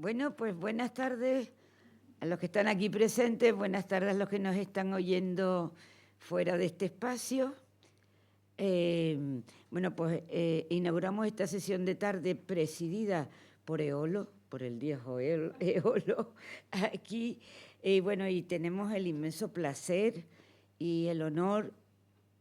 Bueno, pues buenas tardes a los que están aquí presentes, buenas tardes a los que nos están oyendo fuera de este espacio. Inauguramos esta sesión de tarde presidida por Eolo, por el viejo Eolo, aquí. Y tenemos el inmenso placer y el honor,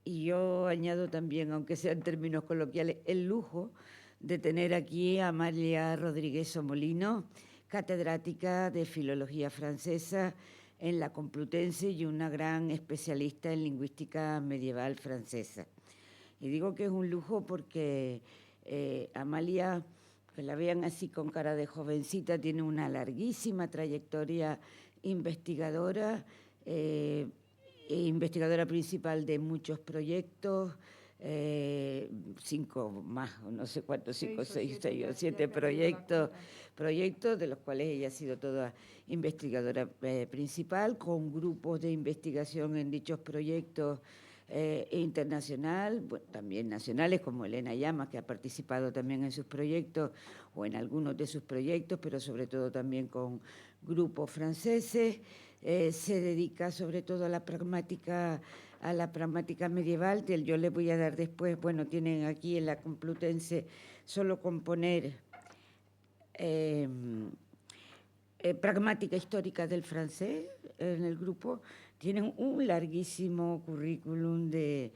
y yo añado también, aunque sea en términos coloquiales, el lujo de tener aquí a Amalia Rodríguez Somolino, catedrática de Filología Francesa en la Complutense y una gran especialista en lingüística medieval francesa. Y digo que es un lujo porque Amalia, que la vean así con cara de jovencita, tiene una larguísima trayectoria investigadora, investigadora principal de muchos proyectos, 5 más, no sé cuántos, 5, 6 o 7 proyectos, de los cuales ella ha sido toda investigadora principal, con grupos de investigación en dichos proyectos internacional, bueno, también nacionales, como Elena Llamas, que ha participado también en sus proyectos o en algunos de sus proyectos, pero sobre todo también con grupos franceses. Se dedica sobre todo a la pragmática medieval. Yo les voy a dar después, bueno, tienen aquí en la Complutense solo componer pragmática histórica del francés en el grupo. Tienen un larguísimo currículum de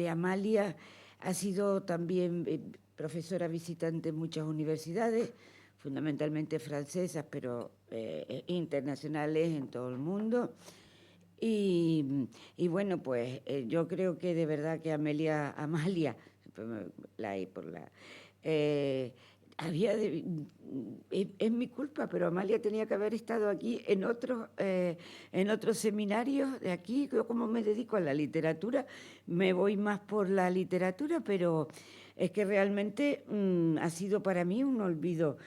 Amalia. Ha sido también profesora visitante en muchas universidades, fundamentalmente francesas, pero internacionales en todo el mundo. Y bueno, pues yo creo que de verdad que Amalia, la E por la... es mi culpa, pero Amalia tenía que haber estado aquí en otros seminarios de aquí. Yo, como me dedico a la literatura, me voy más por la literatura, pero es que realmente ha sido para mí un olvido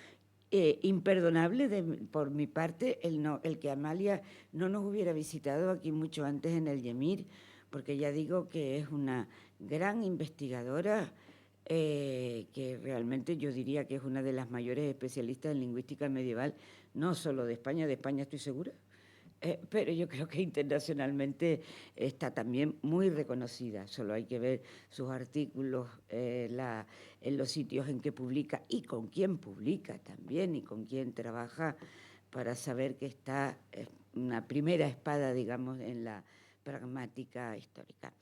imperdonable por mi parte el que Amalia no nos hubiera visitado aquí mucho antes en el YEMIR, porque ya digo que es una gran investigadora, que realmente yo diría que es una de las mayores especialistas en lingüística medieval, no solo de España estoy segura, pero yo creo que internacionalmente está también muy reconocida. Solo hay que ver sus artículos en los sitios en que publica y con quién publica también y con quién trabaja, para saber que está una primera espada, digamos, en la pragmática histórica.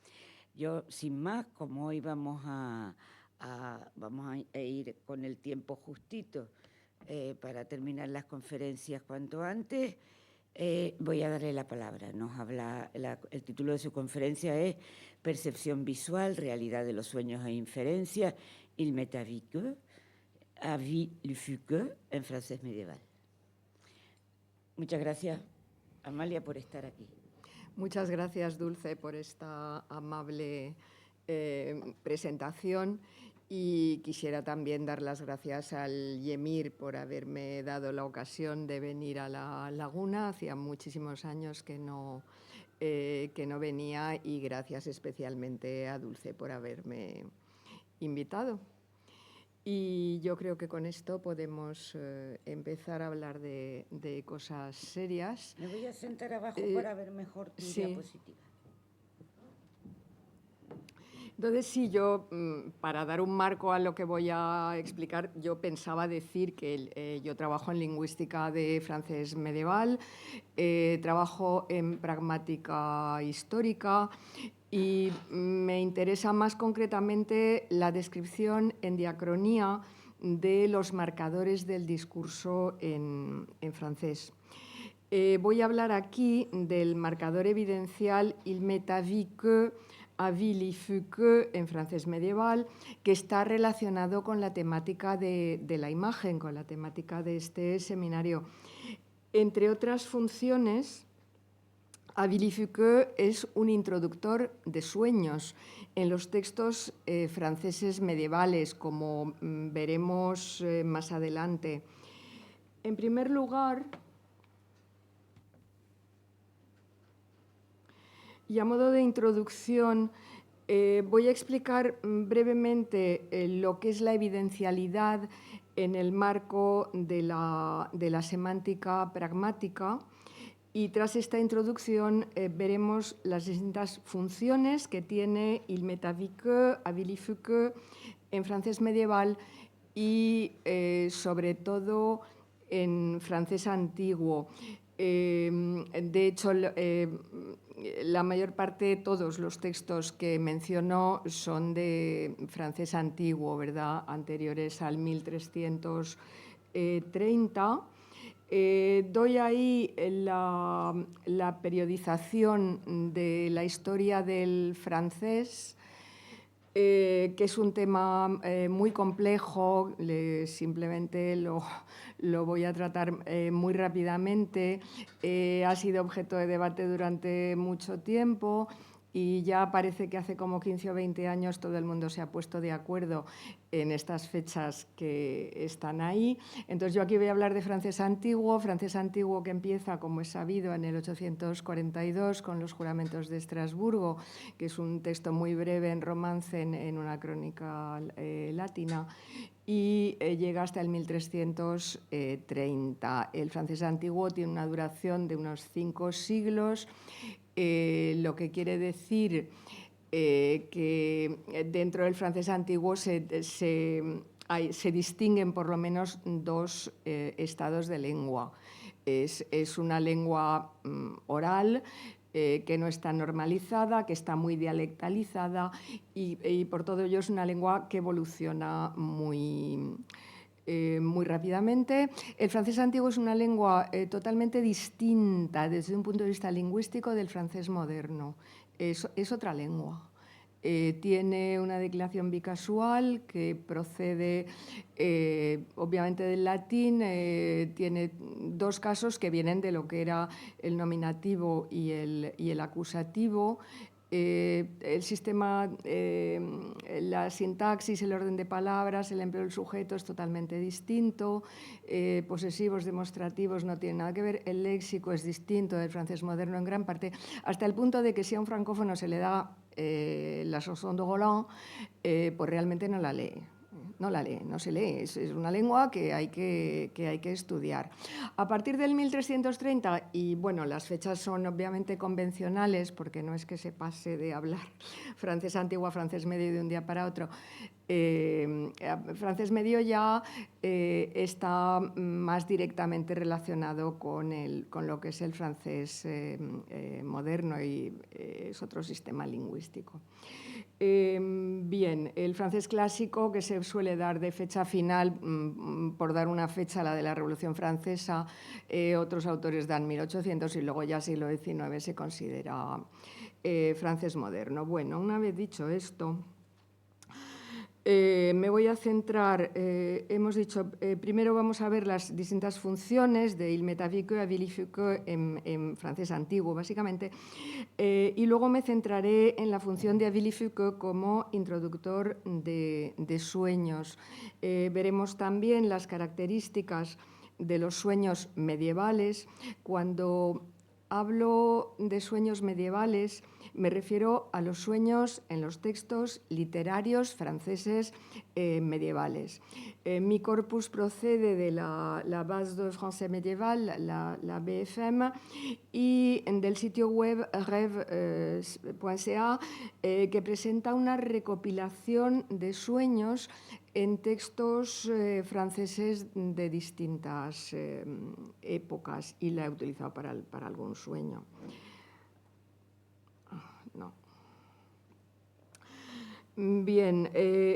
Yo, sin más, como hoy vamos a ir con el tiempo justito para terminar las conferencias cuanto antes, voy a darle la palabra. El título de su conferencia es Percepción visual, realidad de los sueños e inferencias, il métavique, Avis le Foucault, en francés medieval. Muchas gracias, Amalia, por estar aquí. Muchas gracias, Dulce, por esta amable presentación, y quisiera también dar las gracias al YEMIR por haberme dado la ocasión de venir a la Laguna. Hacía muchísimos años que no venía, y gracias especialmente a Dulce por haberme invitado. Y yo creo que con esto podemos empezar a hablar de cosas serias. Me voy a sentar abajo para ver mejor tu diapositiva. Entonces, sí, yo, para dar un marco a lo que voy a explicar, yo pensaba decir que yo trabajo en lingüística de francés medieval, trabajo en pragmática histórica, y me interesa más concretamente la descripción en diacronía de los marcadores del discurso en francés. Voy a hablar aquí del marcador evidencial il métavique, Avis le Foucault, en francés medieval, que está relacionado con la temática de la imagen, con la temática de este seminario. Entre otras funciones, Avis le Foucault es un introductor de sueños en los textos franceses medievales, como veremos más adelante. En primer lugar, y a modo de introducción, voy a explicar brevemente lo que es la evidencialidad en el marco de la semántica pragmática. Y tras esta introducción veremos las distintas funciones que tiene il métavique, habilifique en francés medieval y sobre todo en francés antiguo. De hecho, la mayor parte, todos los textos que menciono son de francés antiguo, ¿verdad? Anteriores al 1330. Doy ahí la periodización de la historia del francés, que es un tema muy complejo. Simplemente lo voy a tratar muy rápidamente. Ha sido objeto de debate durante mucho tiempo y ya parece que hace como 15 o 20 años todo el mundo se ha puesto de acuerdo en estas fechas que están ahí. Entonces, yo aquí voy a hablar de francés antiguo que empieza, como es sabido, en el 842 con los juramentos de Estrasburgo, que es un texto muy breve en romance en una crónica latina, y llega hasta el 1330. El francés antiguo tiene una duración de unos 5 siglos, lo que quiere decir que dentro del francés antiguo se distinguen por lo menos 2 estados de lengua. Es una lengua oral, que no está normalizada, que está muy dialectalizada y por todo ello es una lengua que evoluciona muy rápidamente. El francés antiguo es una lengua totalmente distinta desde un punto de vista lingüístico del francés moderno. Es otra lengua. Tiene una declinación bicasual que procede obviamente del latín. Tiene 2 casos que vienen de lo que era el nominativo y el acusativo. El sistema, la sintaxis, el orden de palabras, el empleo del sujeto es totalmente distinto. Posesivos, demostrativos no tienen nada que ver. El léxico es distinto del francés moderno en gran parte, hasta el punto de que si a un francófono se le da la chanson de Roland, pues realmente no la lee. No se lee, es una lengua que hay que estudiar. A partir del 1330, y bueno, las fechas son obviamente convencionales, porque no es que se pase de hablar francés antiguo a francés medio de un día para otro. Francés medio ya está más directamente relacionado con lo que es el francés moderno y es otro sistema lingüístico. Bien, el francés clásico, que se suele dar de fecha final, por dar una fecha, la de la Revolución Francesa, otros autores dan 1800 y luego ya siglo XIX se considera francés moderno. Bueno, una vez dicho esto, me voy a centrar, hemos dicho, primero vamos a ver las distintas funciones de il métavique, habilifique en francés antiguo, básicamente, y luego me centraré en la función de habilifique como introductor de sueños. Veremos también las características de los sueños medievales. Cuando hablo de sueños medievales, me refiero a los sueños en los textos literarios franceses medievales. Mi corpus procede de la Base de Français Médiéval, la BFM, y del sitio web rêve.ca, que presenta una recopilación de sueños en textos franceses de distintas épocas, y la he utilizado para algún sueño. No. Bien,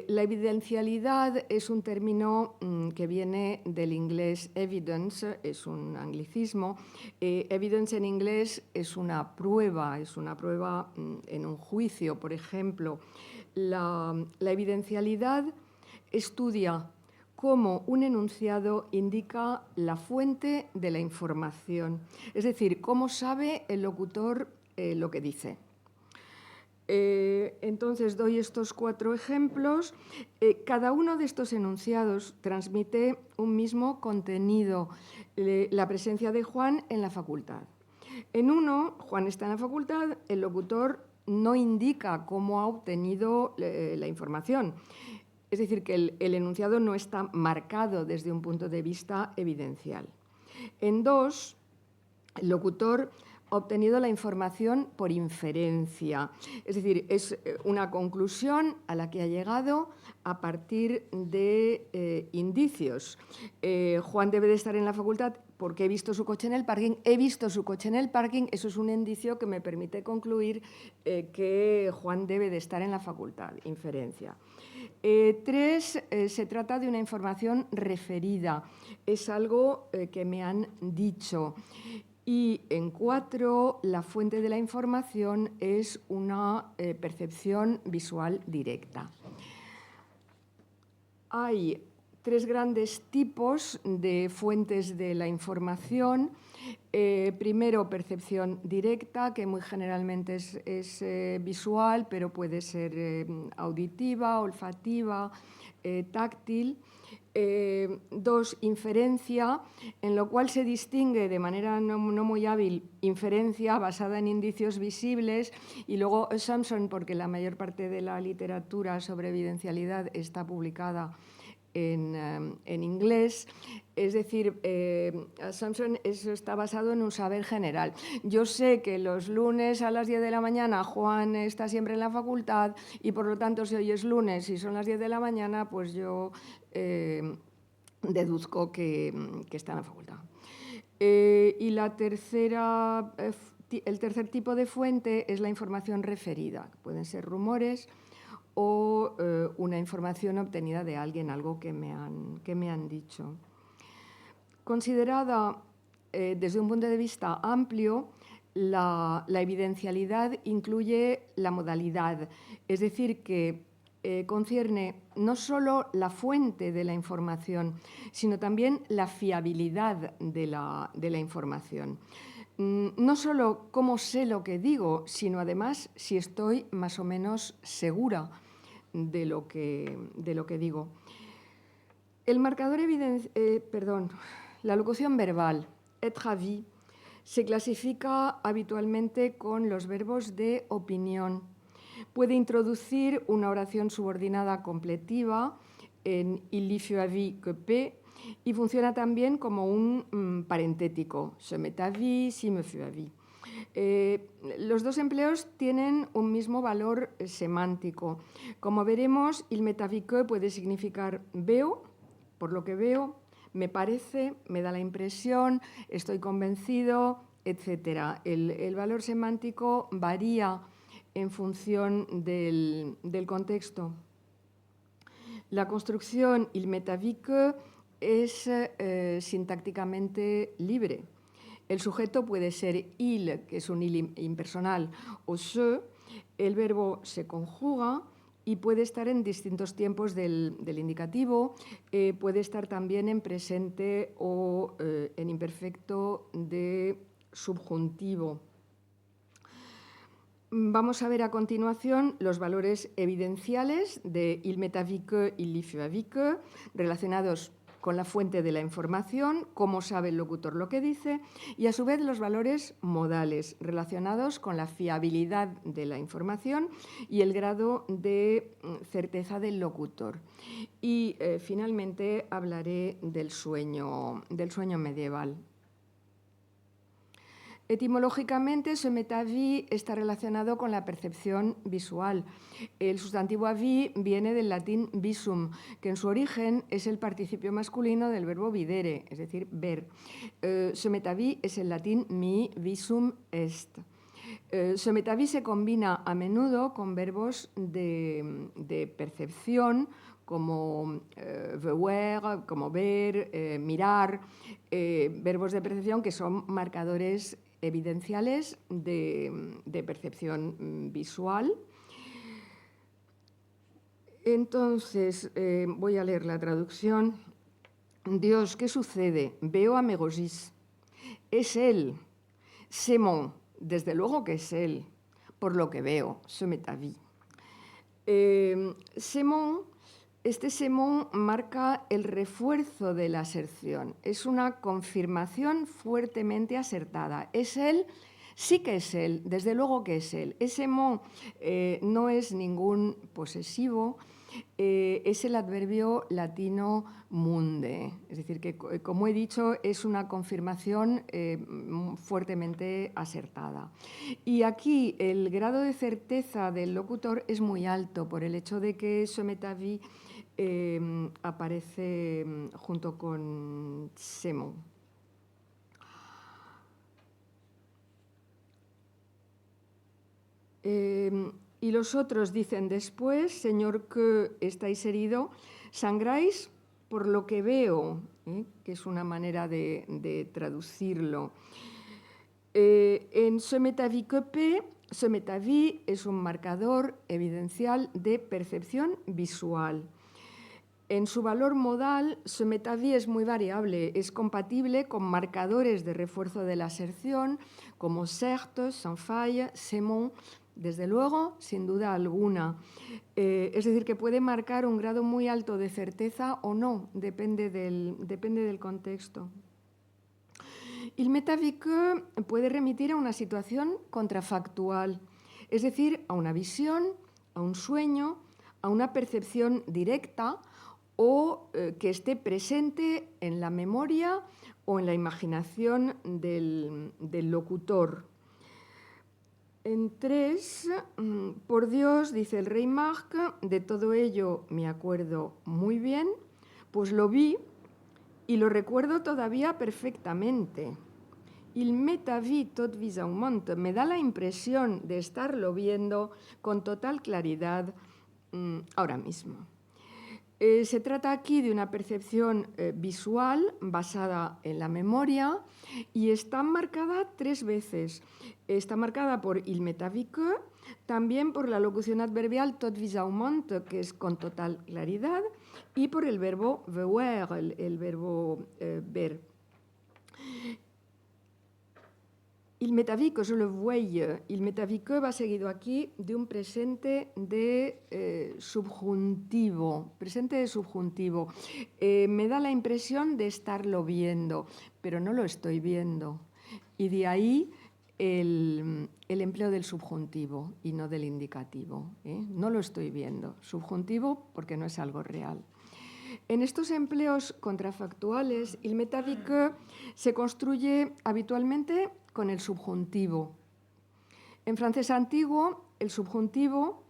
la evidencialidad es un término que viene del inglés evidence, es un anglicismo. Evidence en inglés es una prueba en un juicio, por ejemplo. La evidencialidad estudia cómo un enunciado indica la fuente de la información, es decir, cómo sabe el locutor lo que dice. Entonces doy estos 4 ejemplos. Cada uno de estos enunciados transmite un mismo contenido, la presencia de Juan en la facultad. En uno, Juan está en la facultad, el locutor no indica cómo ha obtenido la información. Es decir, que el enunciado no está marcado desde un punto de vista evidencial. En 2, el locutor ha obtenido la información por inferencia, es decir, es una conclusión a la que ha llegado a partir de indicios. Juan debe de estar en la facultad porque he visto su coche en el parking, he visto su coche en el parking, eso es un indicio que me permite concluir que Juan debe de estar en la facultad, inferencia. 3, se trata de una información referida, es algo que me han dicho. Y en 4, la fuente de la información es una percepción visual directa. Hay 3 grandes tipos de fuentes de la información. Primero, percepción directa, que muy generalmente es visual, pero puede ser auditiva, olfativa, táctil. 2, inferencia, en lo cual se distingue de manera no muy hábil inferencia basada en indicios visibles y luego assumption, porque la mayor parte de la literatura sobre evidencialidad está publicada en inglés. Es decir, assumption está basado en un saber general. Yo sé que los lunes a las 10 de la mañana Juan está siempre en la facultad y por lo tanto si hoy es lunes y son las 10 de la mañana, pues yo deduzco que está en la facultad. Y el tercer tipo de fuente es la información referida. Pueden ser rumores o una información obtenida de alguien, algo que me han dicho. Considerada desde un punto de vista amplio, la evidencialidad incluye la modalidad, es decir, que concierne no solo la fuente de la información, sino también la fiabilidad de la información. No solo cómo sé lo que digo, sino además si estoy más o menos segura de lo que digo. El marcador la locución verbal, être avis, se clasifica habitualmente con los verbos de opinión. Puede introducir una oración subordinada completiva en il y fut avis que P y funciona también como un parentético, se m'est avis, si me fut avis. Los 2 empleos tienen un mismo valor semántico. Como veremos, il m'est avis que puede significar veo, por lo que veo, me parece, me da la impresión, estoy convencido, etc. El valor semántico varía en función del contexto. La construcción il m'est avis que es sintácticamente libre. El sujeto puede ser il, que es un il impersonal, o se. El verbo se conjuga y puede estar en distintos tiempos del indicativo, puede estar también en presente o en imperfecto de subjuntivo. Vamos a ver a continuación los valores evidenciales de il m'est avis que, il y fut avis que, relacionados con la fuente de la información, cómo sabe el locutor lo que dice, y a su vez los valores modales relacionados con la fiabilidad de la información y el grado de certeza del locutor. Y finalmente hablaré del sueño medieval. Etimológicamente, se m'est avis está relacionado con la percepción visual. El sustantivo avis viene del latín visum, que en su origen es el participio masculino del verbo videre, es decir, ver. Se m'est avis es el latín mi visum est. Se m'est avis se combina a menudo con verbos de percepción, como voir, como ver, mirar, verbos de percepción que son marcadores evidenciales de percepción visual. Entonces, voy a leer la traducción. Dios, ¿qué sucede? Veo a Megosís. Es él. C'est mon. Desde luego que es él. Por lo que veo. Se m'est avis. C'est mon. Este semón marca el refuerzo de la aserción. Es una confirmación fuertemente asertada. ¿Es él? Sí que es él, desde luego que es él. Ese mon no es ningún posesivo, es el adverbio latino munde. Es decir, que, como he dicho, es una confirmación fuertemente acertada. Y aquí el grado de certeza del locutor es muy alto por el hecho de que ce m'est avis aparece junto con c'est mon. Y los otros dicen después, señor que estáis herido, sangráis por lo que veo, que es una manera de traducirlo. En ce m'est avis que P, ce m'est avis es un marcador evidencial de percepción visual. En su valor modal, ce m'est avis es muy variable, es compatible con marcadores de refuerzo de la aserción como certes, sans faille, c'est mon, desde luego, sin duda alguna. Es decir, que puede marcar un grado muy alto de certeza o no, depende del contexto. Il m'est avis que puede remitir a una situación contrafactual, es decir, a una visión, a un sueño, a una percepción directa o que esté presente en la memoria o en la imaginación del locutor. En 3, por Dios, dice el rey Marc, de todo ello me acuerdo muy bien, pues lo vi y lo recuerdo todavía perfectamente. Il m'est avis tot visualment, me da la impresión de estarlo viendo con total claridad ahora mismo. Se trata aquí de una percepción visual basada en la memoria y está marcada 3 veces. Está marcada por il m'est avis que, también por la locución adverbial tot visualment, que es con total claridad, y por el verbo voir, el verbo ver. Il m'est avis que je le voie. Il m'est avis que va seguido aquí de un presente de subjuntivo. Presente de subjuntivo. Me da la impresión de estarlo viendo, pero no lo estoy viendo. Y de ahí el empleo del subjuntivo y no del indicativo. No lo estoy viendo. Subjuntivo porque no es algo real. En estos empleos contrafactuales, il m'est avis que se construye habitualmente con el subjuntivo. En francés antiguo, el subjuntivo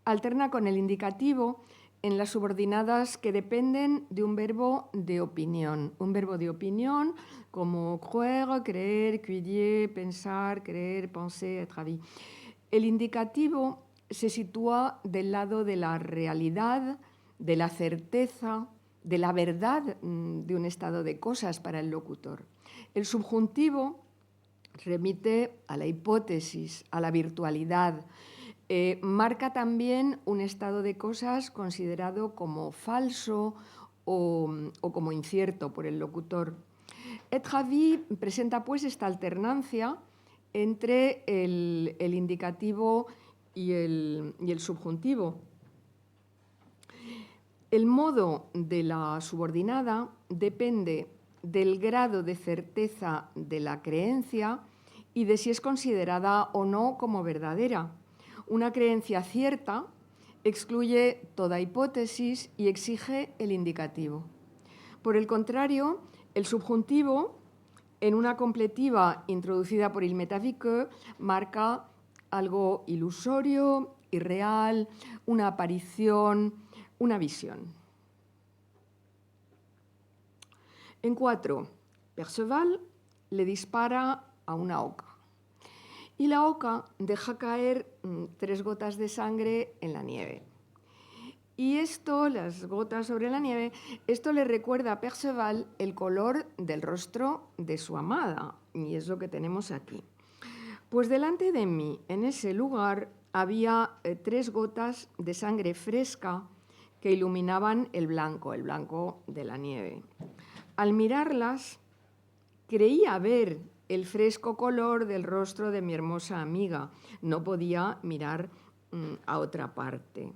alterna con el indicativo en las subordinadas que dependen de un verbo de opinión. Un verbo de opinión como croire, creer, cuiller, pensar, creer, penser, être avis. El indicativo se sitúa del lado de la realidad, de la certeza, de la verdad de un estado de cosas para el locutor. El subjuntivo remite a la hipótesis, a la virtualidad. Marca también un estado de cosas considerado como falso o como incierto por el locutor. Être avis presenta pues esta alternancia entre el indicativo y el subjuntivo. El modo de la subordinada depende del grado de certeza de la creencia y de si es considerada o no como verdadera. Una creencia cierta excluye toda hipótesis y exige el indicativo. Por el contrario, el subjuntivo, en una completiva introducida por il m'est avis que, marca algo ilusorio, irreal, una aparición, una visión. En 4, Perceval le dispara a una oca y la oca deja caer 3 gotas de sangre en la nieve. Y esto, las gotas sobre la nieve, esto le recuerda a Perceval el color del rostro de su amada, y es lo que tenemos aquí. Pues delante de mí, en ese lugar, había 3 gotas de sangre fresca que iluminaban el blanco de la nieve. Al mirarlas, creía ver el fresco color del rostro de mi hermosa amiga. No podía mirar a otra parte.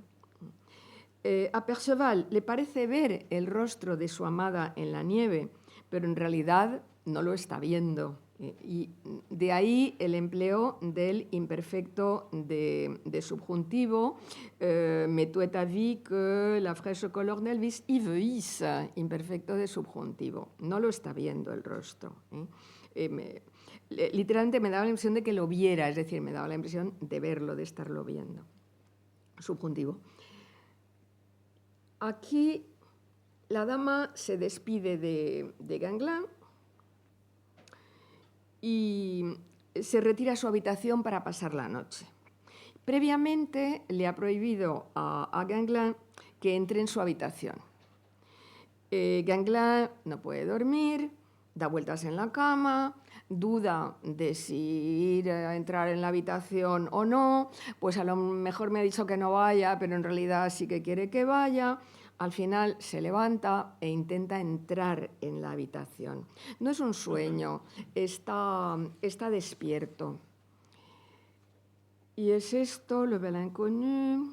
A Perceval le parece ver el rostro de su amada en la nieve, pero en realidad no lo está viendo. Y de ahí el empleo del imperfecto de subjuntivo. Mais toi t'as vu que la fraîche couleur d'Elvis y veis, imperfecto de subjuntivo. No lo está viendo el rostro. Literalmente me daba la impresión de que lo viera, es decir, me daba la impresión de verlo, de estarlo viendo. Subjuntivo. Aquí la dama se despide de Ganglan y se retira a su habitación para pasar la noche. Previamente le ha prohibido a Ganglan que entre en su habitación. Ganglan no puede dormir, da vueltas en la cama, duda de si ir a entrar en la habitación o no, pues a lo mejor me ha dicho que no vaya, pero en realidad sí que quiere que vaya. Al final se levanta e intenta entrar en la habitación. No es un sueño, está despierto. Y es esto, le bel inconnu.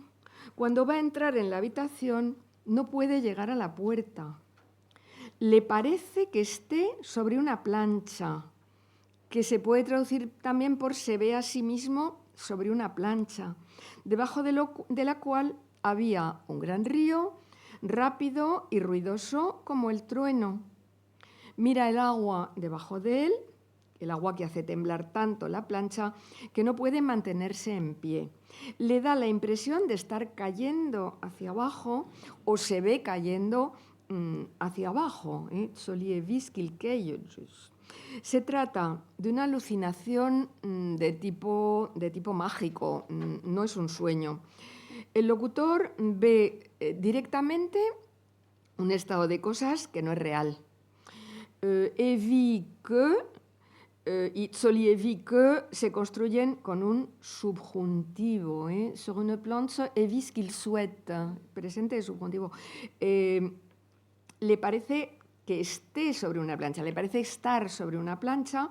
Cuando va a entrar en la habitación, no puede llegar a la puerta. Le parece que esté sobre una plancha, que se puede traducir también por se ve a sí mismo sobre una plancha, debajo de la cual había un gran río, rápido y ruidoso como el trueno. Mira el agua debajo de él, el agua que hace temblar tanto la plancha que no puede mantenerse en pie. Le da la impresión de estar cayendo hacia abajo o se ve cayendo hacia abajo. Se trata de una alucinación de tipo mágico, no es un sueño. El locutor ve directamente un estado de cosas que no es real. Et vi que y Tsoli et vi que se construyen con un subjuntivo. Sur une planche, et vi ce qu'il souhaite. Presente de subjuntivo. Le parece que esté sobre una plancha, le parece estar sobre una plancha,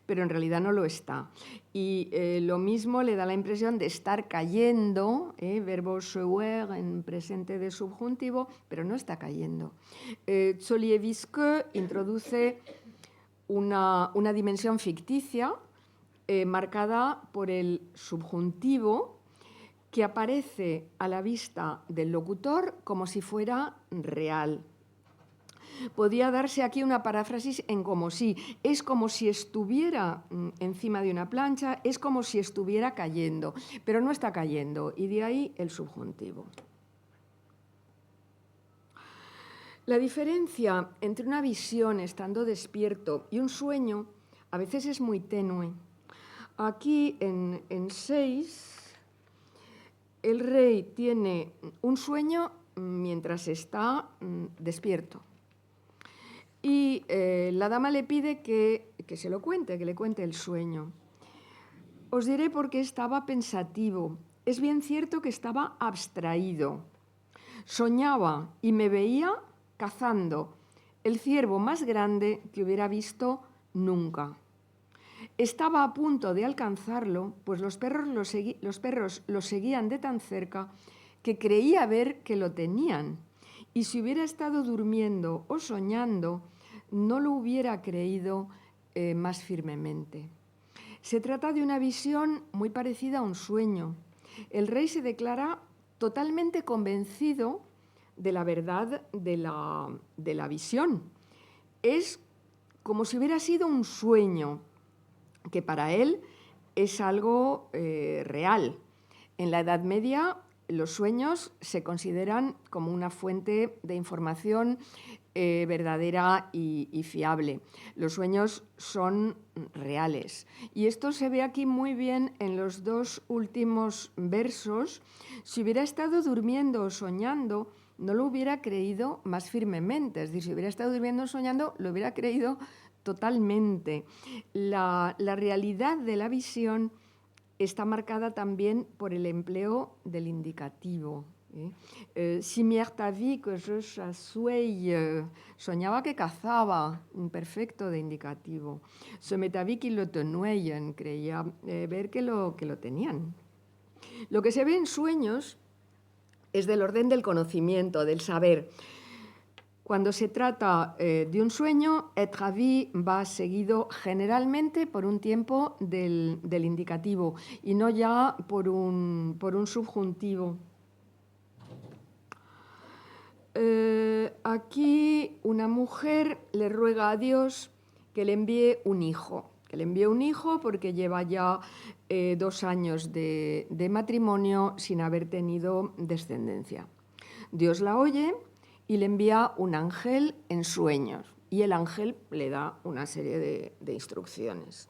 pero en realidad no lo está. Y lo mismo le da la impresión de estar cayendo, verbo jouer en presente de subjuntivo, pero no está cayendo. Tsoli et vi que introduce una dimensión ficticia marcada por el subjuntivo que aparece a la vista del locutor como si fuera real. Podría darse aquí una paráfrasis en como si. Es como si estuviera encima de una plancha, es como si estuviera cayendo, pero no está cayendo, y de ahí el subjuntivo. La diferencia entre una visión estando despierto y un sueño a veces es muy tenue. Aquí en 6, el rey tiene un sueño mientras está despierto. Y la dama le pide que se lo cuente, que le cuente el sueño. Os diré por qué estaba pensativo. Es bien cierto que estaba abstraído. Soñaba y me veía cazando el ciervo más grande que hubiera visto nunca. Estaba a punto de alcanzarlo, pues los perros lo seguían de tan cerca que creía ver que lo tenían. Y si hubiera estado durmiendo o soñando, no lo hubiera creído más firmemente. Se trata de una visión muy parecida a un sueño. El rey se declara totalmente convencido de la verdad de la visión. Es como si hubiera sido un sueño, que para él es algo real. En la Edad Media, los sueños se consideran como una fuente de información verdadera y fiable. Los sueños son reales. Y esto se ve aquí muy bien en los dos últimos versos. Si hubiera estado durmiendo o soñando, no lo hubiera creído más firmemente. Es decir, si hubiera estado durmiendo o soñando, lo hubiera creído totalmente. La realidad de la visión está marcada también por el empleo del indicativo. Si m'erta vi que je chassouille, soñaba que cazaba, un perfecto de indicativo. Se m'eta vi qu'ils le tenueien, creía ver que lo tenían. Lo que se ve en sueños es del orden del conocimiento, del saber. Cuando se trata de un sueño, être à vie va seguido generalmente por un tiempo del indicativo y no ya por un subjuntivo. Aquí una mujer le ruega a Dios que le envíe un hijo. Que le envíe un hijo porque lleva ya 2 años de matrimonio sin haber tenido descendencia. Dios la oye y le envía un ángel en sueños. Y el ángel le da una serie de instrucciones.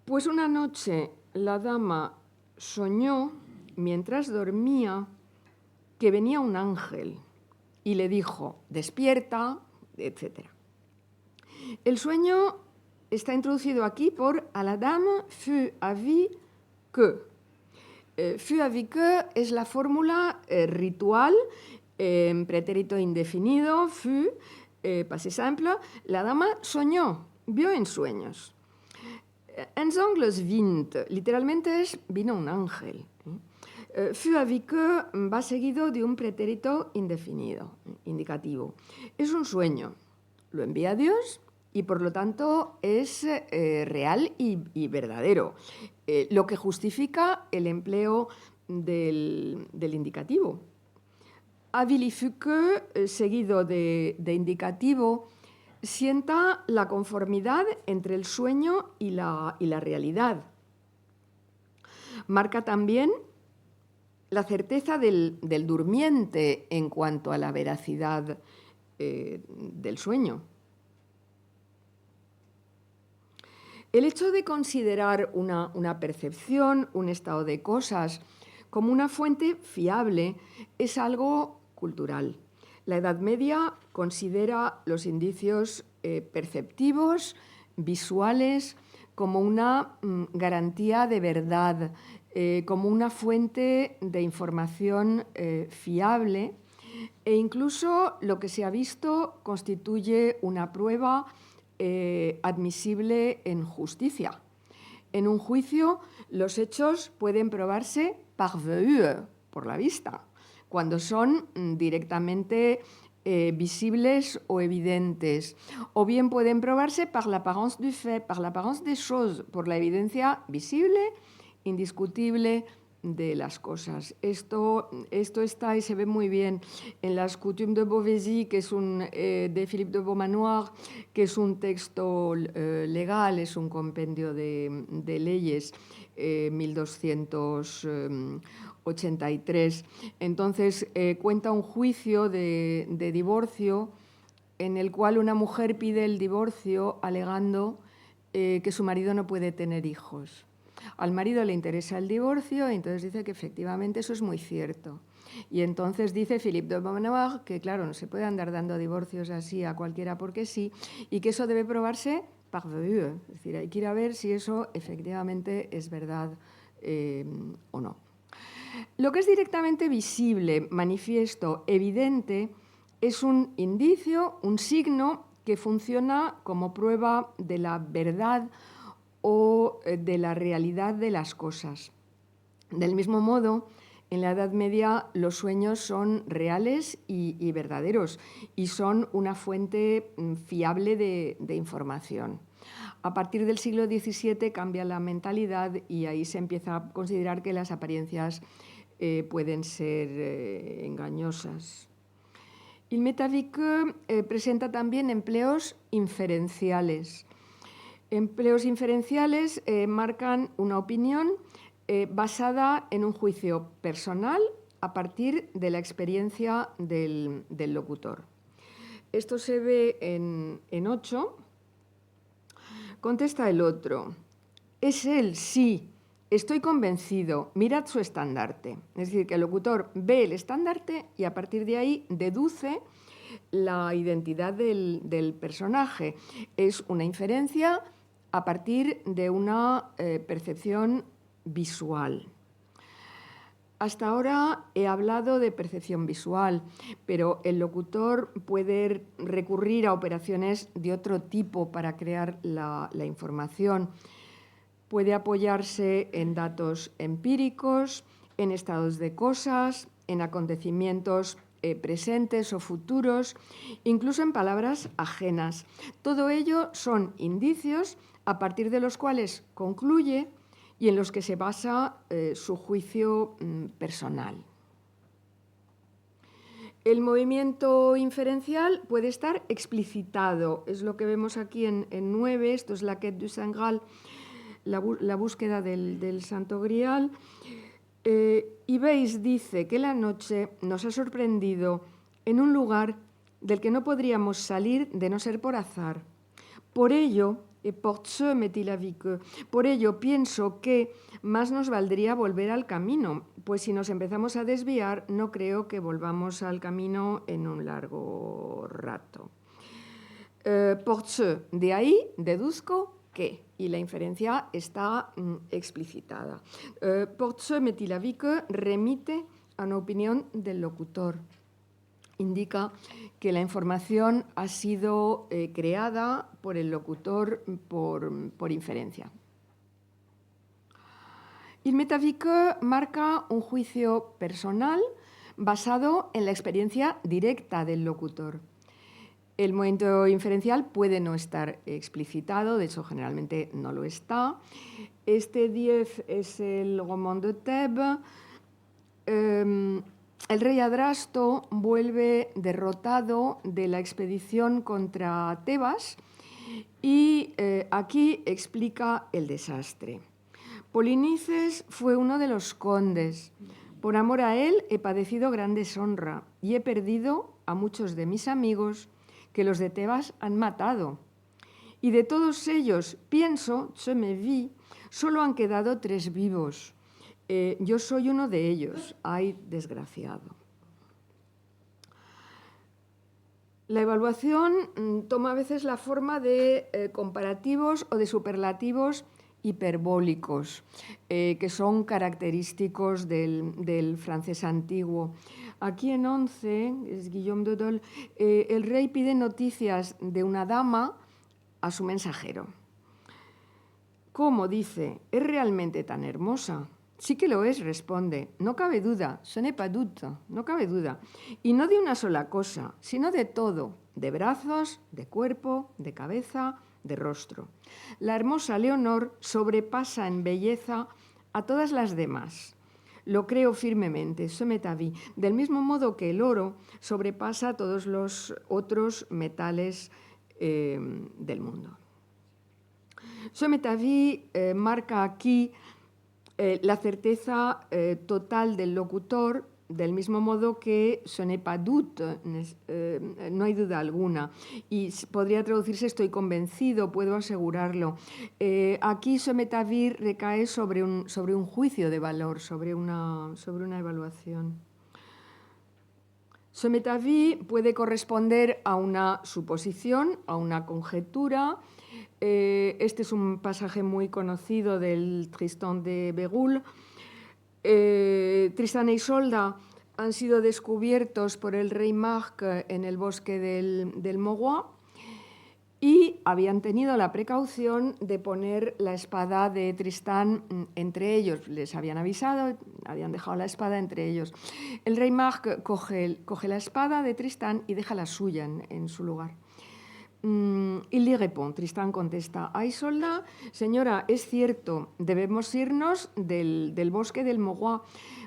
Pues una noche la dama soñó, mientras dormía, que venía un ángel y le dijo, despierta, etc. El sueño está introducido aquí por «à la dame fut avis que». Fut avis que es la fórmula ritual en pretérito indefinido, fut, passé simple. La dama soñó, vio en sueños. Ens angles vint, literalmente es vino un ángel. Fut avis que va seguido de un pretérito indefinido, indicativo. Es un sueño, lo envía Dios y por lo tanto es real y verdadero, lo que justifica el empleo del indicativo. Avis il fut que, seguido de indicativo, sienta la conformidad entre el sueño y la realidad. Marca también la certeza del durmiente en cuanto a la veracidad del sueño. El hecho de considerar una percepción, un estado de cosas, como una fuente fiable es algo cultural. La Edad Media considera los indicios perceptivos, visuales, como una garantía de verdad, como una fuente de información fiable, e incluso lo que se ha visto constituye una prueba admisible en justicia. En un juicio, los hechos pueden probarse par vue, por la vista, cuando son directamente visibles o evidentes, o bien pueden probarse par l'apparence du fait, par l'apparence des choses, por la evidencia visible, indiscutible de las cosas. Esto está y se ve muy bien en las Coutumes de Beauvaisis, que es de Philippe de Beaumanoir, que es un texto legal, es un compendio de leyes, 1283. Entonces, cuenta un juicio de divorcio en el cual una mujer pide el divorcio alegando que su marido no puede tener hijos. Al marido le interesa el divorcio y entonces dice que efectivamente eso es muy cierto. Y entonces dice Philippe de Beaumanoir que, claro, no se puede andar dando divorcios así a cualquiera porque sí, y que eso debe probarse par vue, es decir, hay que ir a ver si eso efectivamente es verdad o no. Lo que es directamente visible, manifiesto, evidente, es un indicio, un signo que funciona como prueba de la verdad o de la realidad de las cosas. Del mismo modo, en la Edad Media los sueños son reales y verdaderos y son una fuente fiable de información. A partir del siglo XVII cambia la mentalidad y ahí se empieza a considerar que las apariencias pueden ser engañosas. Il m'est avis que presenta también empleos inferenciales. Empleos inferenciales marcan una opinión basada en un juicio personal a partir de la experiencia del locutor. Esto se ve en 8. Contesta el otro. Es él, sí, estoy convencido, mirad su estandarte. Es decir, que el locutor ve el estandarte y a partir de ahí deduce la identidad del personaje. Es una inferencia a partir de una percepción visual. Hasta ahora he hablado de percepción visual, pero el locutor puede recurrir a operaciones de otro tipo para crear la información. Puede apoyarse en datos empíricos, en estados de cosas, en acontecimientos presentes o futuros, incluso en palabras ajenas. Todo ello son indicios a partir de los cuales concluye y en los que se basa su juicio personal. El movimiento inferencial puede estar explicitado, es lo que vemos aquí en 9, esto es la quête du Saint Graal, la búsqueda del Santo Grial. Y veis, dice que la noche nos ha sorprendido en un lugar del que no podríamos salir de no ser por azar. Por ello, por ello pienso que más nos valdría volver al camino, pues si nos empezamos a desviar, no creo que volvamos al camino en un largo rato. De ahí deduzco que, y la inferencia está explicitada. Remite a una opinión del locutor. Indica que la información ha sido creada por el locutor por inferencia. Il métavique marca un juicio personal basado en la experiencia directa del locutor. El movimiento inferencial puede no estar explicitado, de hecho generalmente no lo está. Este 10 es el Roman de Thèbes. El rey Adrasto vuelve derrotado de la expedición contra Tebas y aquí explica el desastre. Polinices fue uno de los condes. Por amor a él he padecido gran deshonra y he perdido a muchos de mis amigos que los de Tebas han matado. Y de todos ellos, pienso, solo han quedado 3 vivos. Yo soy uno de ellos, ay, desgraciado. La evaluación toma a veces la forma de comparativos o de superlativos hiperbólicos, que son característicos del francés antiguo. Aquí en 11, es Guillaume de Dole, el rey pide noticias de una dama a su mensajero. ¿Cómo? Dice, ¿es realmente tan hermosa? Sí que lo es, responde. No cabe duda, ce n'est pas doute, no cabe duda. Y no de una sola cosa, sino de todo, de brazos, de cuerpo, de cabeza, de rostro. La hermosa Leonor sobrepasa en belleza a todas las demás. Lo creo firmemente, ce m'est avis, del mismo modo que el oro sobrepasa a todos los otros metales del mundo. Ce m'est avis marca aquí la certeza total del locutor, del mismo modo que ce n'est pas doute, no hay duda alguna. Y podría traducirse estoy convencido, puedo asegurarlo. Aquí ce m'est avis recae sobre un juicio de valor, sobre una evaluación. Ce m'est avis puede corresponder a una suposición, a una conjetura. Este es un pasaje muy conocido del Tristan de Bérulle. Tristán e Isolda han sido descubiertos por el rey Marc en el bosque del Maurois y habían tenido la precaución de poner la espada de Tristán entre ellos. Les habían avisado, habían dejado la espada entre ellos. El rey Marc coge la espada de Tristán y deja la suya en su lugar. Il lui répond, Tristán contesta, a Isolda, señora, es cierto, debemos irnos del bosque del Maurois,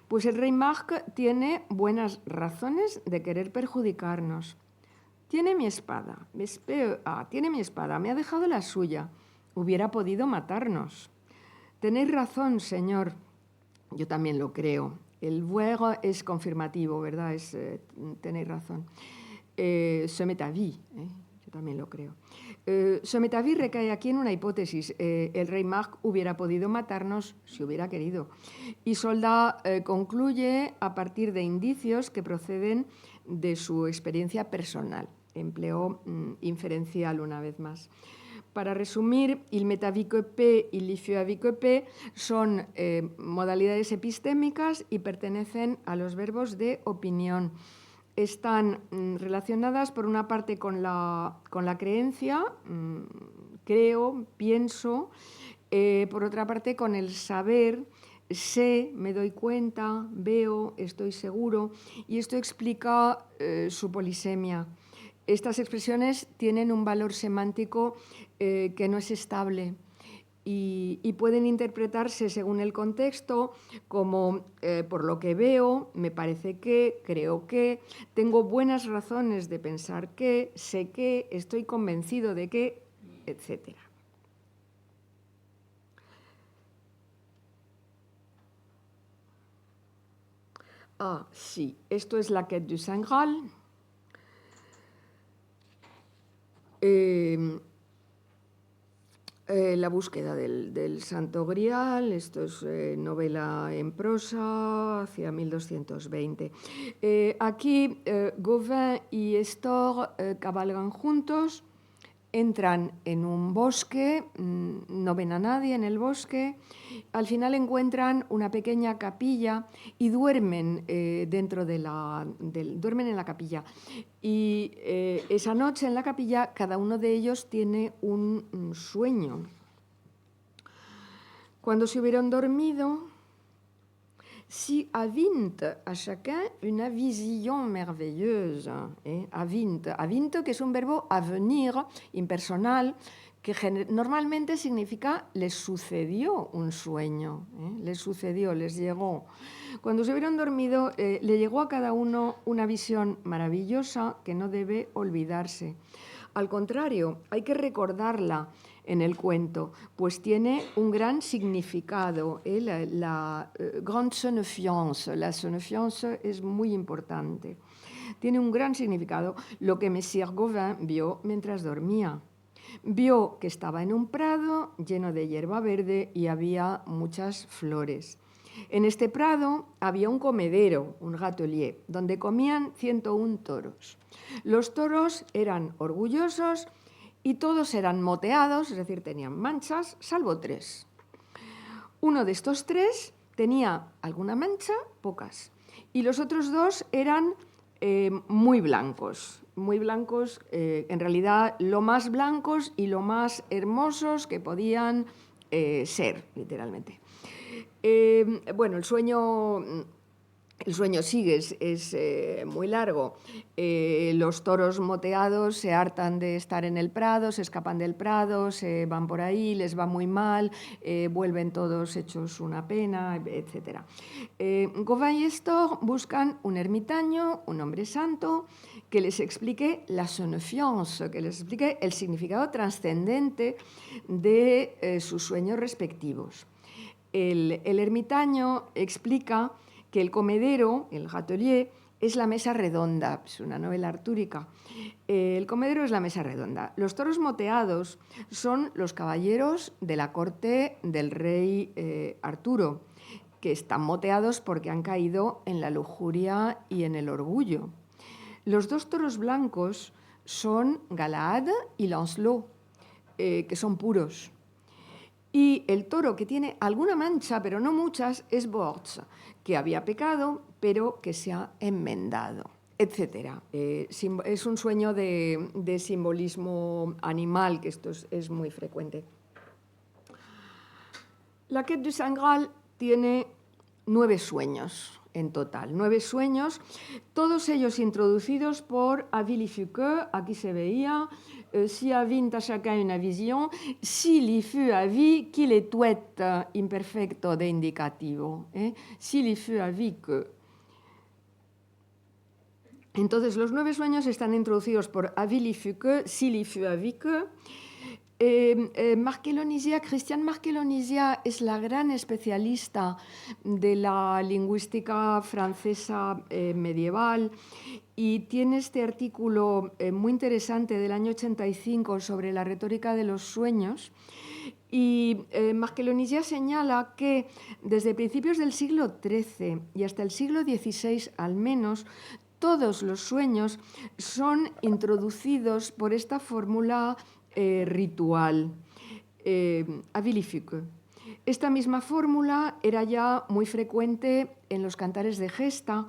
pues el rey Marc tiene buenas razones de querer perjudicarnos. Tiene mi espada, me ha dejado la suya, hubiera podido matarnos. Tenéis razón, señor, yo también lo creo. El voir es confirmativo, ¿verdad? Tenéis razón. Ce m'est avis, yo también lo creo. Ce m'est avis recae aquí en una hipótesis. El rey Marc hubiera podido matarnos si hubiera querido. Isolda concluye a partir de indicios que proceden de su experiencia personal. Empleó inferencial una vez más. Para resumir, il m'est avis que P y il fut avis que P son modalidades epistémicas y pertenecen a los verbos de opinión. Están relacionadas por una parte con la creencia, creo, pienso, por otra parte con el saber, sé, me doy cuenta, veo, estoy seguro, y esto explica su polisemia. Estas expresiones tienen un valor semántico que no es estable y pueden interpretarse según el contexto como por lo que veo, me parece que, creo que, tengo buenas razones de pensar que, sé que, estoy convencido de que, etc. Ah, sí, esto es la quête du Saint Graal. La búsqueda del Santo Grial, esto es novela en prosa, hacia 1220. Aquí Gauvin y Estor cabalgan juntos, entran en un bosque, no ven a nadie en el bosque, al final encuentran una pequeña capilla y duermen duermen en la capilla. Y esa noche en la capilla cada uno de ellos tiene un sueño. Cuando se hubieron dormido, si avint a chacun una vision merveilleuse. Avint, que es un verbo avenir, impersonal, que normalmente significa les sucedió un sueño, les sucedió, les llegó. Cuando se hubieron dormido, le llegó a cada uno una visión maravillosa que no debe olvidarse. Al contrario, hay que recordarla en el cuento, pues tiene un gran significado. La grande signifiance, la signifiance es muy importante. Tiene un gran significado lo que Monsieur Gauvin vio mientras dormía. Vio que estaba en un prado lleno de hierba verde y había muchas flores. En este prado había un comedero, un râtelier, donde comían 101 toros. Los toros eran orgullosos y todos eran moteados, es decir, tenían manchas, salvo 3. Uno de estos 3 tenía alguna mancha, pocas, y los otros 2 eran muy blancos, en realidad lo más blancos y lo más hermosos que podían ser, literalmente. Bueno, el sueño sigue, es muy largo. Los toros moteados se hartan de estar en el prado, se escapan del prado, se van por ahí, les va muy mal, vuelven todos hechos una pena, etc. Gauvin y Estor buscan un ermitaño, un hombre santo, que les explique la signifiance, que les explique el significado trascendente de sus sueños respectivos. El ermitaño explica que el comedero, el râtelier, es la mesa redonda, es una novela artúrica. El comedero es la mesa redonda. Los toros moteados son los caballeros de la corte del rey Arturo, que están moteados porque han caído en la lujuria y en el orgullo. Los 2 toros blancos son Galahad y Lancelot, que son puros. Y el toro que tiene alguna mancha, pero no muchas, es Borch, que había pecado, pero que se ha enmendado, etc. Es un sueño de simbolismo animal, que esto es muy frecuente. La quête du Saint Graal tiene 9 sueños en total, 9 sueños, todos ellos introducidos por Avily Fouquet. Aquí se veía, si avint a chacun una vision, s'il y fut avis qu'il est imperfecto de indicativo, s'il y fut avis que. Entonces, los 9 sueños están introducidos por Avily Fouquet, s'il y fut avis que. Christiane Marquelonisia es la gran especialista de la lingüística francesa medieval y tiene este artículo muy interesante del año 85 sobre la retórica de los sueños. Y Marquelonisia señala que desde principios del siglo XIII y hasta el siglo XVI al menos, todos los sueños son introducidos por esta fórmula ritual, Avily Fouquet. Esta misma fórmula era ya muy frecuente en los cantares de gesta,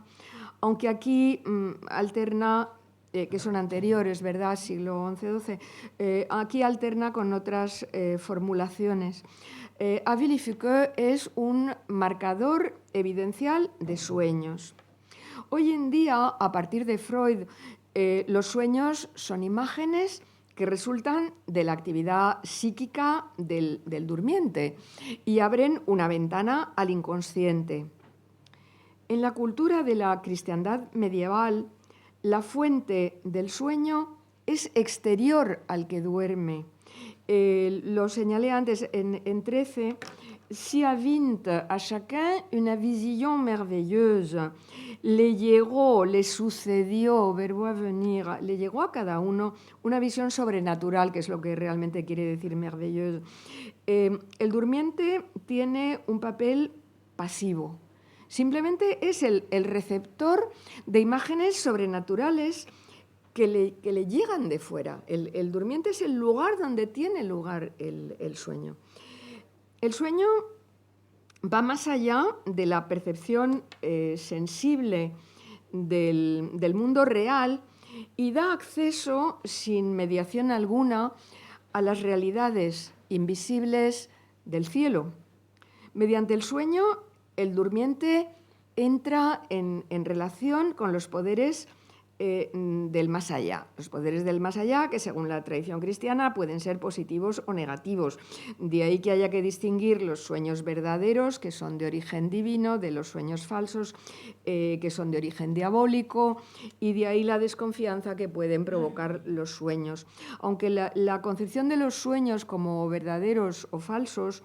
aunque aquí alterna, que son anteriores, ¿verdad?, siglo XI-XII, aquí alterna con otras formulaciones. Avis y Foucault es un marcador evidencial de sueños. Hoy en día, a partir de Freud, los sueños son imágenes que resultan de la actividad psíquica del durmiente y abren una ventana al inconsciente. En la cultura de la cristiandad medieval, la fuente del sueño es exterior al que duerme. Lo señalé antes en 13. Si vint à chacun una vision merveilleuse, le llegó, le sucedió, verbo avenir, le llegó a cada uno una visión sobrenatural, que es lo que realmente quiere decir merveilleuse. El durmiente tiene un papel pasivo. Simplemente es el receptor de imágenes sobrenaturales que le llegan de fuera. El durmiente es el lugar donde tiene lugar el sueño. El sueño va más allá de la percepción sensible del mundo real y da acceso sin mediación alguna a las realidades invisibles del cielo. Mediante el sueño, el durmiente entra en relación con los poderes del más allá. Los poderes del más allá, que según la tradición cristiana pueden ser positivos o negativos. De ahí que haya que distinguir los sueños verdaderos, que son de origen divino, de los sueños falsos, que son de origen diabólico, y de ahí la desconfianza que pueden provocar los sueños. Aunque la concepción de los sueños como verdaderos o falsos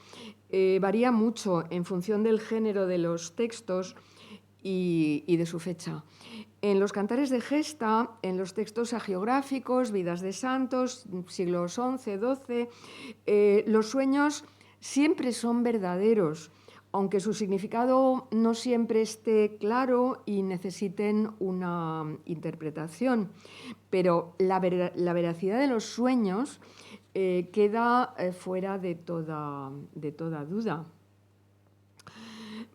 varía mucho en función del género de los textos y de su fecha. En los cantares de gesta, en los textos hagiográficos, vidas de santos, siglos XI, XII, los sueños siempre son verdaderos, aunque su significado no siempre esté claro y necesiten una interpretación. Pero la veracidad de los sueños queda fuera de toda duda.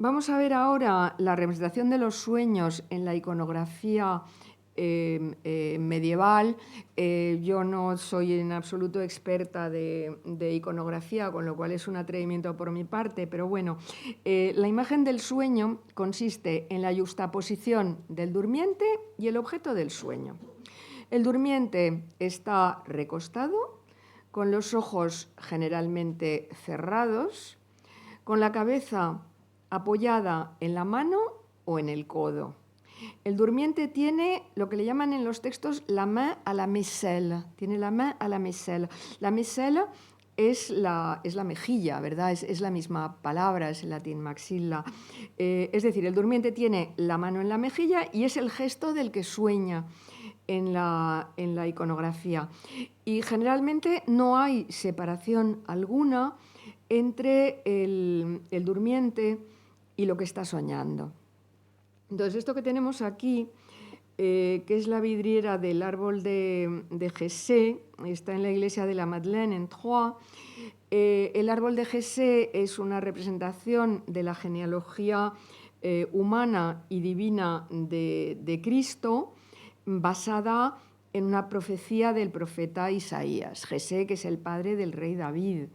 Vamos a ver ahora la representación de los sueños en la iconografía medieval. Yo no soy en absoluto experta de iconografía, con lo cual es un atrevimiento por mi parte, pero bueno, la imagen del sueño consiste en la yuxtaposición del durmiente y el objeto del sueño. El durmiente está recostado, con los ojos generalmente cerrados, con la cabeza apoyada en la mano o en el codo. El durmiente tiene lo que le llaman en los textos la main à la mécelle. Tiene la main à la mécelle. La mécelle es la mejilla, ¿verdad? Es la misma palabra, es el latín maxilla. Es decir, el durmiente tiene la mano en la mejilla y es el gesto del que sueña en la iconografía. Y generalmente no hay separación alguna entre el durmiente y lo que está soñando. Entonces, esto que tenemos aquí, que es la vidriera del árbol de Jessé, está en la iglesia de la Madeleine, en Troyes. El árbol de Jessé es una representación de la genealogía humana y divina de Cristo, basada en una profecía del profeta Isaías. Jessé, que es el padre del rey David.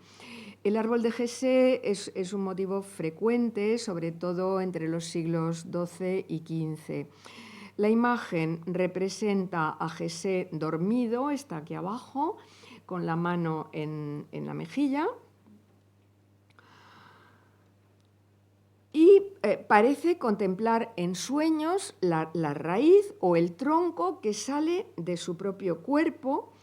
El árbol de Jessé es un motivo frecuente, sobre todo entre los siglos XII y XV. La imagen representa a Jessé dormido, está aquí abajo, con la mano en la mejilla. Y parece contemplar en sueños la raíz o el tronco que sale de su propio cuerpo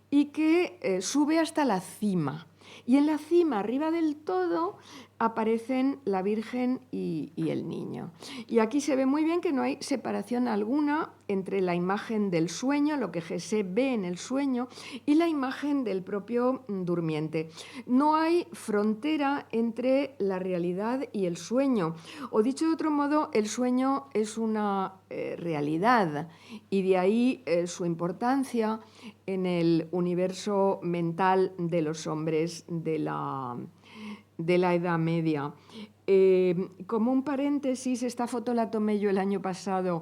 y que sube hasta la cima. Y en la cima, arriba del todo, aparecen la Virgen y el niño. Y aquí se ve muy bien que no hay separación alguna entre la imagen del sueño, lo que Jessé ve en el sueño, y la imagen del propio durmiente. No hay frontera entre la realidad y el sueño. O dicho de otro modo, el sueño es una realidad y de ahí su importancia en el universo mental de los hombres de la Edad Media. Como un paréntesis, esta foto la tomé yo el año pasado,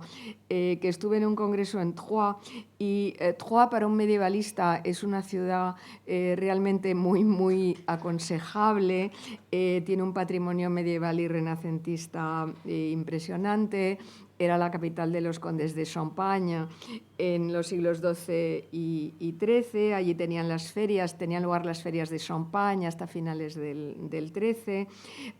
que estuve en un congreso en Troyes, y Troyes para un medievalista es una ciudad realmente muy, muy aconsejable, tiene un patrimonio medieval y renacentista impresionante, era la capital de los condes de Champagne en los siglos XII y XIII. Allí tenían lugar las ferias de Champagne hasta finales del XIII.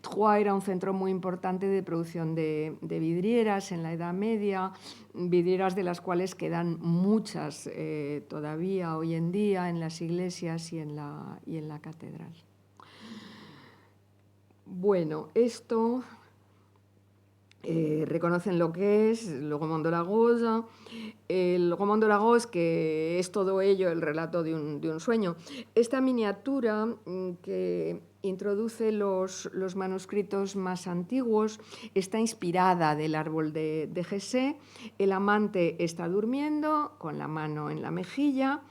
Troyes era un centro muy importante de producción de vidrieras en la Edad Media, vidrieras de las cuales quedan muchas todavía hoy en día en las iglesias y en la catedral. Bueno, esto... reconocen lo que es el Roman de la Rose. El Roman de la Rose, que es todo ello el relato de un sueño. Esta miniatura que introduce los manuscritos más antiguos está inspirada del árbol de Jessé. El amante está durmiendo con la mano en la mejilla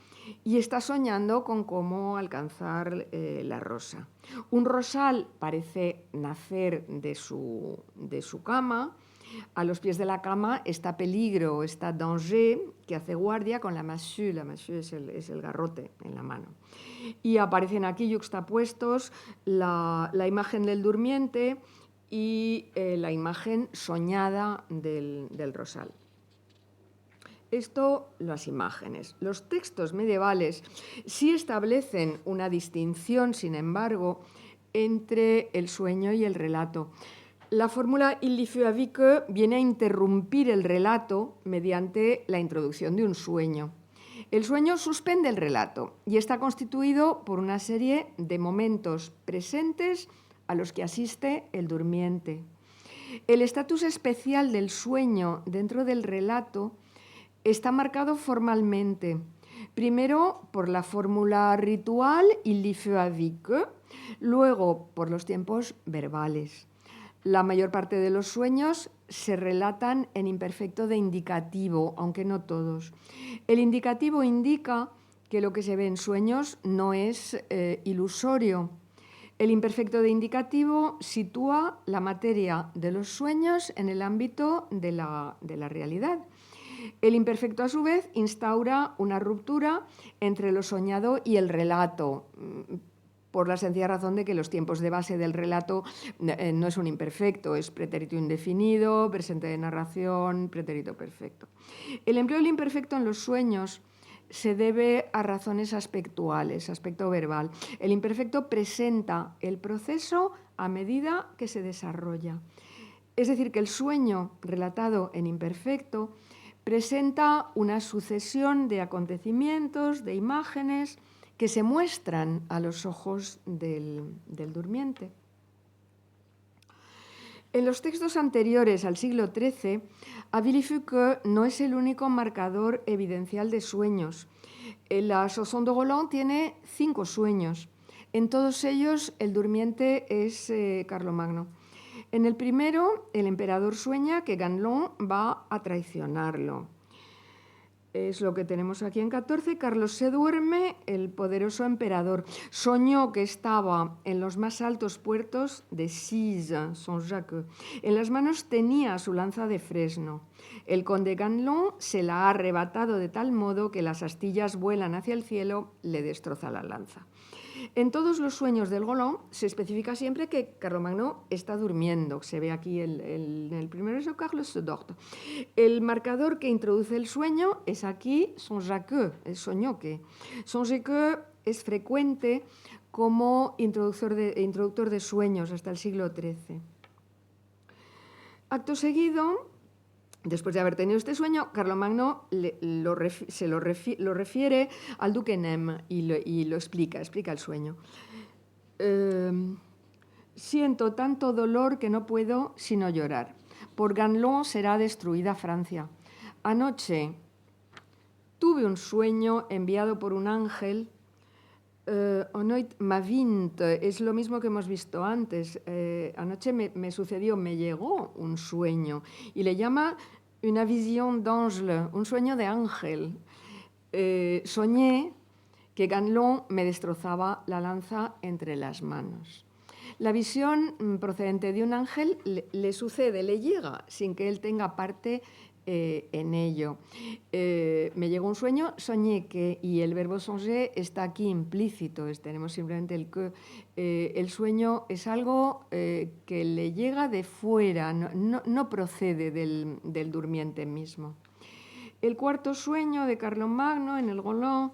y está soñando con cómo alcanzar la rosa. Un rosal parece nacer de su cama. A los pies de la cama está Peligro, está Danger, que hace guardia con la massue. La massue es el garrote en la mano. Y aparecen aquí yuxtapuestos la imagen del durmiente y la imagen soñada del rosal. Esto, las imágenes. Los textos medievales sí establecen una distinción, sin embargo, entre el sueño y el relato. La fórmula il y fut avec eux viene a interrumpir el relato mediante la introducción de un sueño. El sueño suspende el relato y está constituido por una serie de momentos presentes a los que asiste el durmiente. El estatus especial del sueño dentro del relato está marcado formalmente, primero por la fórmula ritual il y fut avec eux, luego por los tiempos verbales. La mayor parte de los sueños se relatan en imperfecto de indicativo, aunque no todos. El indicativo indica que lo que se ve en sueños no es ilusorio. El imperfecto de indicativo sitúa la materia de los sueños en el ámbito de la realidad. El imperfecto, a su vez, instaura una ruptura entre lo soñado y el relato, por la sencilla razón de que los tiempos de base del relato no es un imperfecto, es pretérito indefinido, presente de narración, pretérito perfecto. El empleo del imperfecto en los sueños se debe a razones aspectuales, aspecto verbal. El imperfecto presenta el proceso a medida que se desarrolla. Es decir, que el sueño relatado en imperfecto presenta una sucesión de acontecimientos, de imágenes, que se muestran a los ojos del durmiente. En los textos anteriores al siglo XIII, Avily-Foucault no es el único marcador evidencial de sueños. La Chanson de Roland tiene 5 sueños. En todos ellos, el durmiente es Carlomagno. En el primero, el emperador sueña que Ganlon va a traicionarlo. Es lo que tenemos aquí en 14. Carlos se duerme, el poderoso emperador. Soñó que estaba en los más altos puertos de Cise, Saint-Jacques. En las manos tenía su lanza de fresno. El conde Ganlon se la ha arrebatado de tal modo que las astillas vuelan hacia el cielo, le destroza la lanza. En todos los sueños del Golon se especifica siempre que Carlomagno está durmiendo. Se ve aquí en el primero es Carlos se dort. El marcador que introduce el sueño es aquí Saint-Jacques, el soñoque. Saint-Jacques es frecuente como introductor de sueños hasta el siglo XIII. Acto seguido, después de haber tenido este sueño, Carlomagno lo refiere al duque Nem y lo explica el sueño. Siento tanto dolor que no puedo sino llorar. Por Ganlon será destruida Francia. Anoche tuve un sueño enviado por un ángel. Onoit Mavint es lo mismo que hemos visto antes. Anoche me llegó un sueño y le llama una vision d'ange, un sueño de ángel. Soñé que Ganlon me destrozaba la lanza entre las manos. La visión procedente de un ángel le sucede, le llega, sin que él tenga parte en ello. Me llegó un sueño, soñé que, y el verbo songer está aquí implícito, tenemos simplemente el que. El sueño es algo que le llega de fuera, no procede del durmiente mismo. El cuarto sueño de Carlomagno, en el Golón,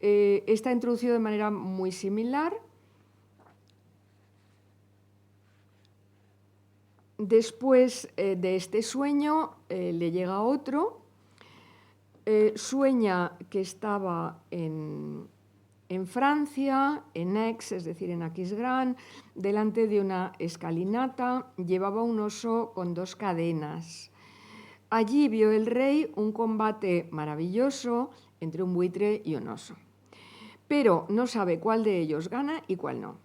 está introducido de manera muy similar. Después de este sueño le llega otro. Sueña que estaba en Francia, en Aix, es decir, en Aquisgrán, delante de una escalinata, llevaba un oso con 2 cadenas. Allí vio el rey un combate maravilloso entre un buitre y un oso, pero no sabe cuál de ellos gana y cuál no.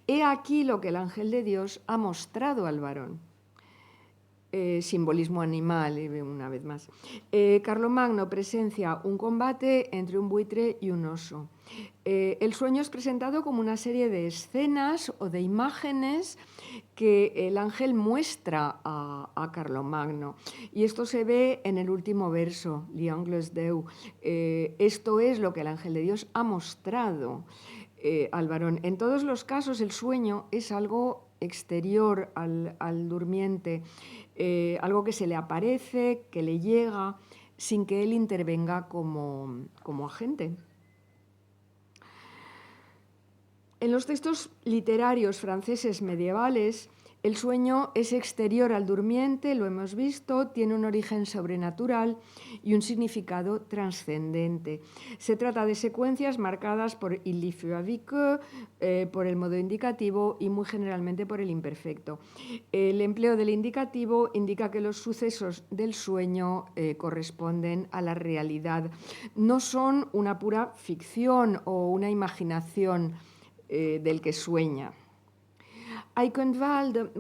He aquí lo que el ángel de Dios ha mostrado al varón. Simbolismo animal, una vez más. Carlomagno presencia un combate entre un buitre y un oso. El sueño es presentado como una serie de escenas o de imágenes que el ángel muestra a Carlomagno. Y esto se ve en el último verso, L'Angles Deu. Esto es lo que el ángel de Dios ha mostrado al varón. En todos los casos, el sueño es algo exterior al durmiente, algo que se le aparece, que le llega, sin que él intervenga como agente. En los textos literarios franceses medievales, el sueño es exterior al durmiente, lo hemos visto, tiene un origen sobrenatural y un significado trascendente. Se trata de secuencias marcadas por il y fut avec eux, por el modo indicativo y muy generalmente por el imperfecto. El empleo del indicativo indica que los sucesos del sueño corresponden a la realidad. No son una pura ficción o una imaginación del que sueña. Eichenwalde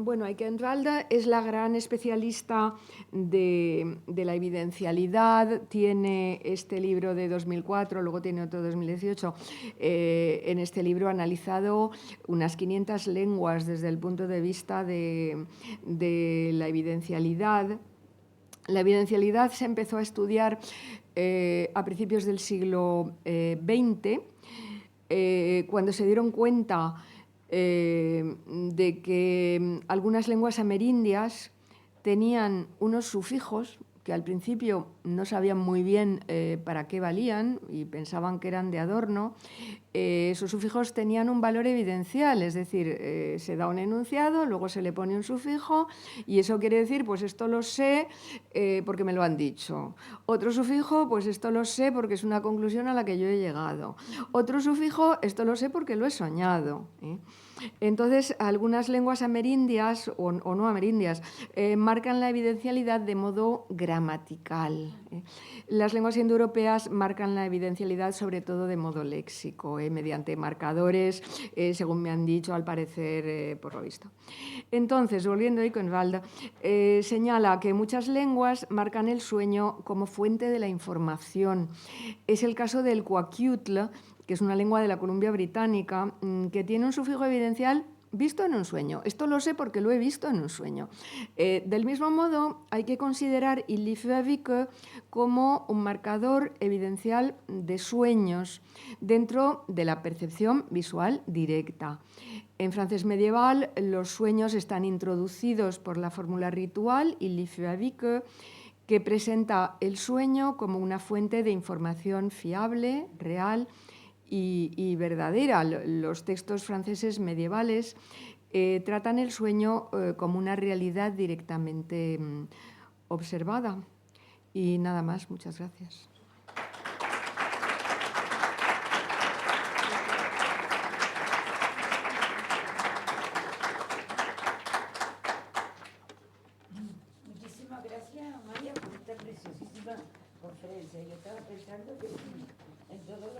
es la gran especialista de la evidencialidad, tiene este libro de 2004, luego tiene otro de 2018. En este libro ha analizado unas 500 lenguas desde el punto de vista de la evidencialidad. La evidencialidad se empezó a estudiar a principios del siglo XX, cuando se dieron cuenta de que algunas lenguas amerindias tenían unos sufijos que al principio no sabían muy bien para qué valían y pensaban que eran de adorno. Esos sufijos tenían un valor evidencial, es decir, se da un enunciado, luego se le pone un sufijo y eso quiere decir, pues esto lo sé porque me lo han dicho. Otro sufijo, pues esto lo sé porque es una conclusión a la que yo he llegado. Otro sufijo, esto lo sé porque lo he soñado. Entonces, algunas lenguas amerindias o no amerindias marcan la evidencialidad de modo gramatical. Las lenguas indoeuropeas marcan la evidencialidad sobre todo de modo léxico, mediante marcadores, según me han dicho, al parecer, por lo visto. Entonces, volviendo a Eichenwalde, señala que muchas lenguas marcan el sueño como fuente de la información. Es el caso del Kwakiutl, que es una lengua de la Columbia Británica, que tiene un sufijo evidencial visto en un sueño. Esto lo sé porque lo he visto en un sueño. Del mismo modo, hay que considerar il y fut avec eux como un marcador evidencial de sueños dentro de la percepción visual directa. En francés medieval, los sueños están introducidos por la fórmula ritual il y fut avec eux, que presenta el sueño como una fuente de información fiable, real y verdadera. Los textos franceses medievales tratan el sueño como una realidad directamente observada. Y nada más, muchas gracias. Muchísimas gracias, Amalia, por esta preciosísima conferencia. Yo estaba pensando que en todos los